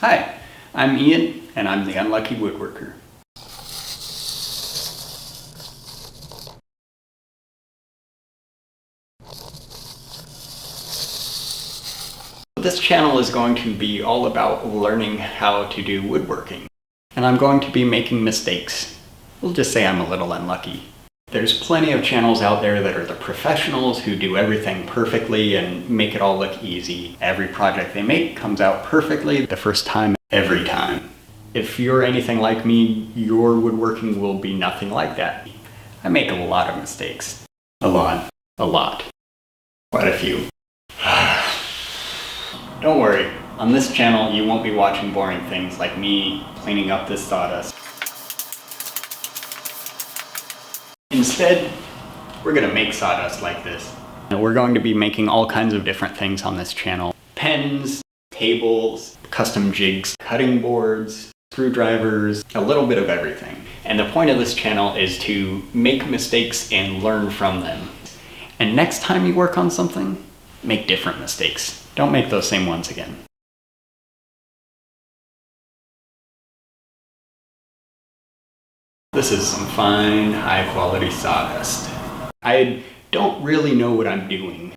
Hi, I'm Ian, and I'm the Unlucky Woodworker. This channel is going to be all about learning how to do woodworking, and I'm going to be making mistakes. We'll just say I'm a little unlucky. There's plenty of channels out there that are the professionals who do everything perfectly and make it all look easy. Every project they make comes out perfectly the first time, every time. If you're anything like me, your woodworking will be nothing like that. I make a lot of mistakes. A lot. Quite a few. Don't worry, on this channel you won't be watching boring things like me cleaning up this sawdust. Instead, we're gonna make sawdust like this. And we're going to be making all kinds of different things on this channel. Pens, tables, custom jigs, cutting boards, screwdrivers, a little bit of everything. And the point of this channel is to make mistakes and learn from them. And next time you work on something, make different mistakes. Don't make those same ones again. This is some fine, high quality sawdust. I don't really know what I'm doing.